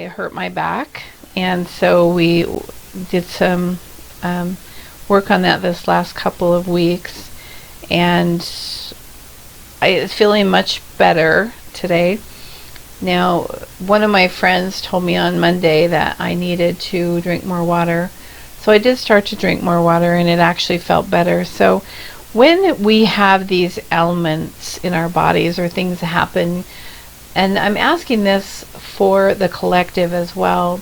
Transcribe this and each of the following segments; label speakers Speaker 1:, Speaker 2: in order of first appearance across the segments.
Speaker 1: hurt my back, and so we did some work on that this last couple of weeks, and I was feeling much better today. Now, one of my friends told me on Monday that I needed to drink more water, so I did start to drink more water, and it actually felt better. So when we have these ailments in our bodies or things that happen, and I'm asking this for the collective as well,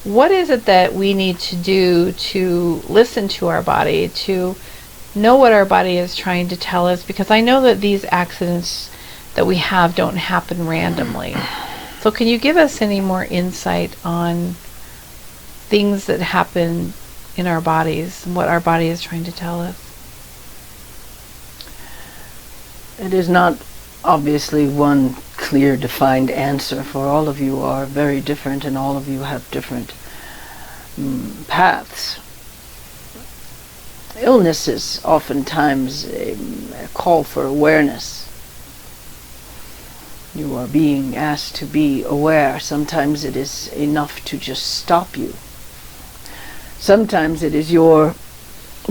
Speaker 1: what is it that we need to do to listen to our body, to know what our body is trying to tell us? Because I know that these accidents that we have don't happen randomly. So can you give us any more insight on things that happen in our bodies and what our body is trying to tell us?
Speaker 2: It is not obviously one clear defined answer, for all of you are very different and all of you have different paths. Illness is oftentimes a call for awareness. You are being asked to be aware. Sometimes it is enough to just stop you. Sometimes it is your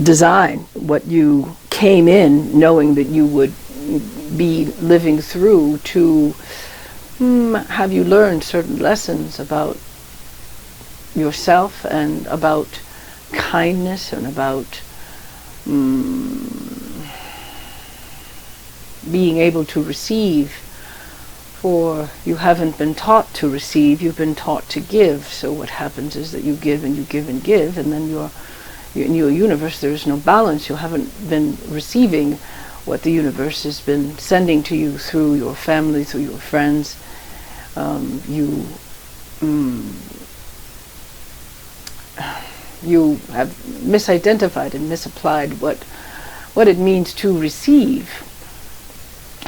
Speaker 2: design, what you came in knowing that you would be living through, to have you learned certain lessons about yourself and about kindness and about being able to receive. For you haven't been taught to receive, you've been taught to give. So what happens is that you give and you give and give, and then in your universe there is no balance. You haven't been receiving what the universe has been sending to you through your family, through your friends. You have misidentified and misapplied what it means to receive.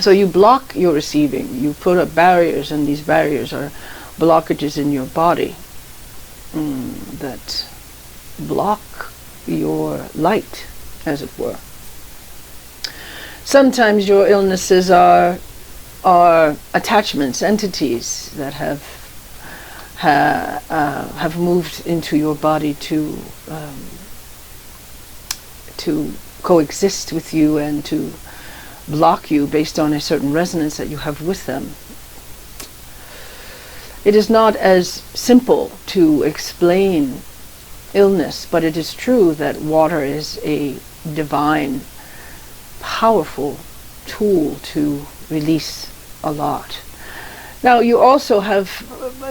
Speaker 2: So you block your receiving. You put up barriers, and these barriers are blockages in your body that block your light, as it were. Sometimes your illnesses are attachments, entities that have moved into your body to coexist with you and to block you based on a certain resonance that you have with them. It is not as simple to explain illness, but it is true that water is a divine, powerful tool to release a lot. Now, you also have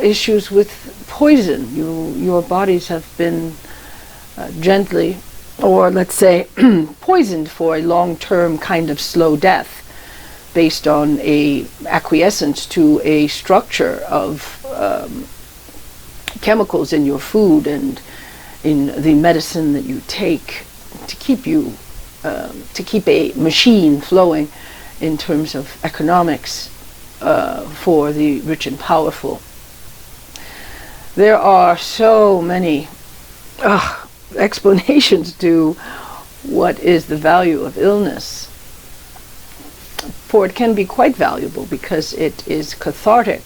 Speaker 2: issues with poison. Your bodies have been gently, or let's say poisoned for a long-term kind of slow death based on a acquiescence to a structure of chemicals in your food and in the medicine that you take to keep you to keep a machine flowing in terms of economics for the rich and powerful. There are so many explanations to what is the value of illness. For it can be quite valuable because it is cathartic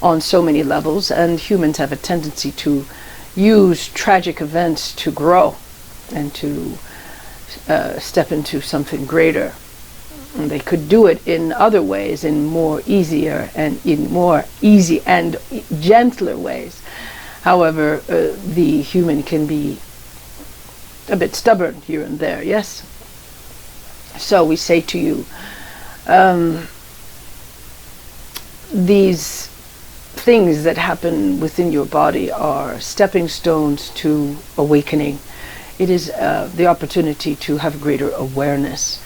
Speaker 2: on so many levels, and humans have a tendency to use tragic events to grow and to step into something greater. And they could do it in other ways, in more easier and in more easy and gentler ways. However, the human can be a bit stubborn here and there, yes? So we say to you, these things that happen within your body are stepping stones to awakening. It is the opportunity to have greater awareness,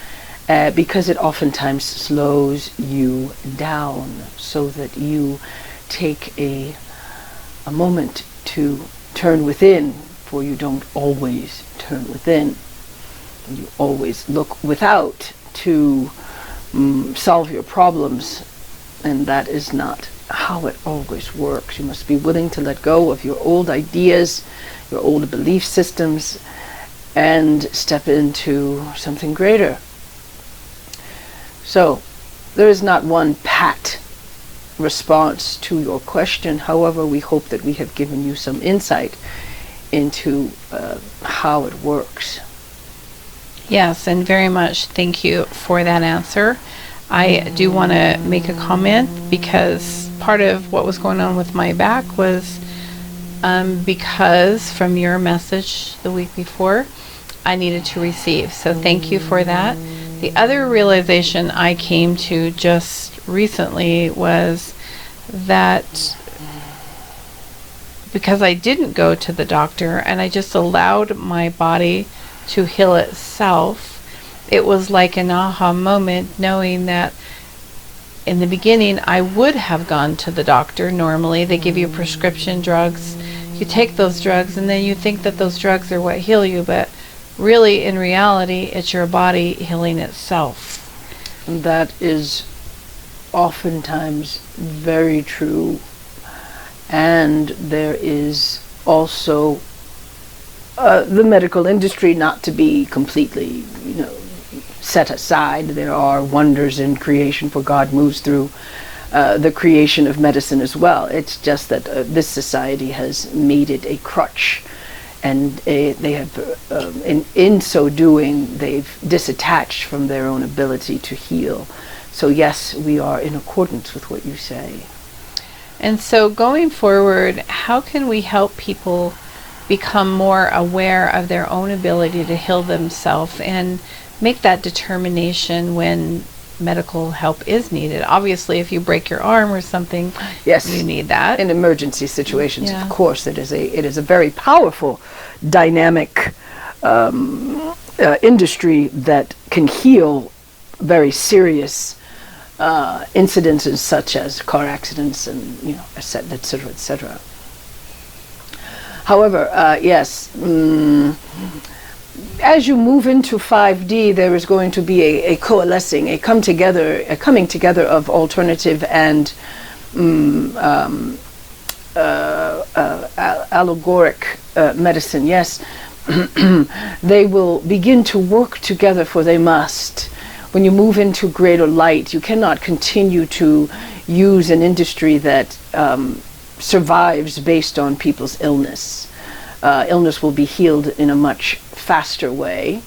Speaker 2: because it oftentimes slows you down so that you take a moment to turn within, for you don't always turn within. You always look without to solve your problems, and that is not how it always works. You must be willing to let go of your old ideas, your old belief systems, and step into something greater. So there is not one pat response to your question. However, we hope that we have given you some insight into how it works.
Speaker 1: Yes, and very much thank you for that answer. I do want to make a comment, because part of what was going on with my back was because from your message the week before, I needed to receive. So thank you for that. The other realization I came to just recently was that because I didn't go to the doctor and I just allowed my body to heal itself, it was like an aha moment, knowing that in the beginning I would have gone to the doctor. Normally they give you prescription drugs, you take those drugs, and then you think that those drugs are what heal you, but really in reality it's your body healing itself.
Speaker 2: That is oftentimes very true. And there is also the medical industry, not to be completely, set aside. There are wonders in creation, for God moves through the creation of medicine as well. It's just that this society has made it a crutch, and they have, in so doing, they've disattached from their own ability to heal. So yes, we are in accordance with what you say.
Speaker 1: And so going forward, how can we help people become more aware of their own ability to heal themselves and make that determination when medical help is needed? Obviously, if you break your arm or something,
Speaker 2: yes,
Speaker 1: you need that.
Speaker 2: In emergency situations, of course, it is a very powerful, dynamic industry that can heal very serious incidences such as car accidents and et cetera, et cetera. However, yes, as you move into 5D, there is going to be a coalescing, a coming together of alternative and allegoric medicine. Yes, they will begin to work together, for they must. When you move into greater light, you cannot continue to use an industry that survives based on people's illness. Illness will be healed in a much faster way.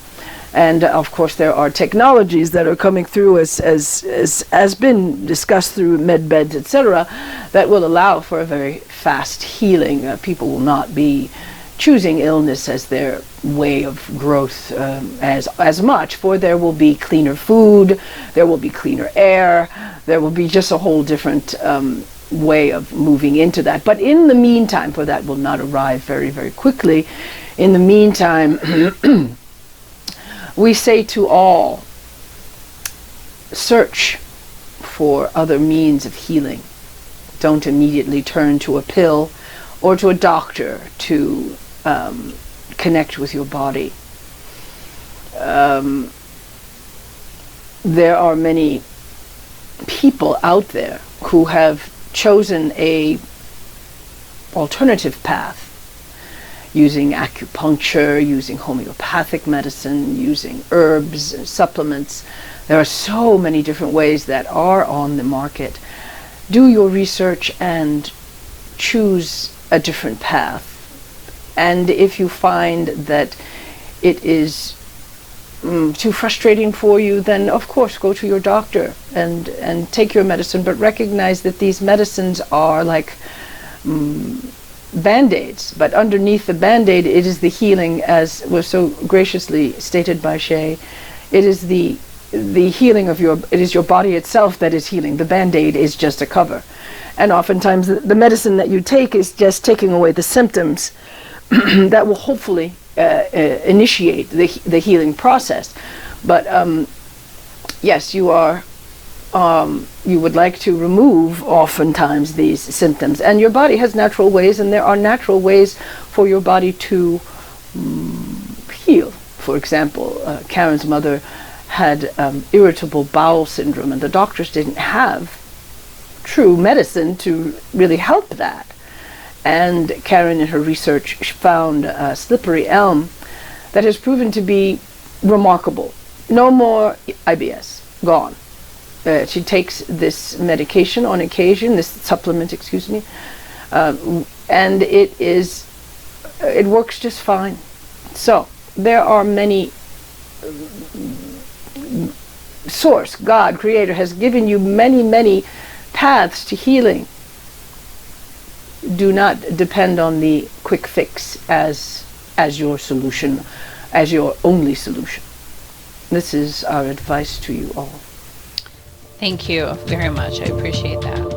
Speaker 2: And of course, there are technologies that are coming through, as been discussed through med beds, etc., that will allow for a very fast healing. People will not be choosing illness as their way of growth as much, for there will be cleaner food, there will be cleaner air, there will be just a whole different way of moving into that. But in the meantime, for that will not arrive very, very quickly, in the meantime, we say to all, search for other means of healing. Don't immediately turn to a pill or to a doctor to connect with your body. There are many people out there who have chosen a alternative path, using acupuncture, using homeopathic medicine, using herbs and supplements. There are so many different ways that are on the market. Do your research and choose a different path. And if you find that it is too frustrating for you, then of course go to your doctor and take your medicine, but recognize that these medicines are like band-aids, but underneath the band-aid it is the healing, as was so graciously stated by Shay. It is the healing of it is your body itself that is healing. The band-aid is just a cover, and oftentimes the medicine that you take is just taking away the symptoms that will hopefully initiate the healing process. But yes, you would like to remove oftentimes these symptoms, and your body has natural ways, and there are natural ways for your body to heal. For example, Karen's mother had irritable bowel syndrome, and the doctors didn't have true medicine to really help that. And Karen, in her research, found slippery elm that has proven to be remarkable. No more IBS, gone. She takes this medication on occasion, this supplement, excuse me, and it works just fine. So there are many. Source, God, Creator, has given you many, many paths to healing. Do not depend on the quick fix as your solution, as your only solution. This is our advice to you all.
Speaker 1: Thank you very much. I appreciate that.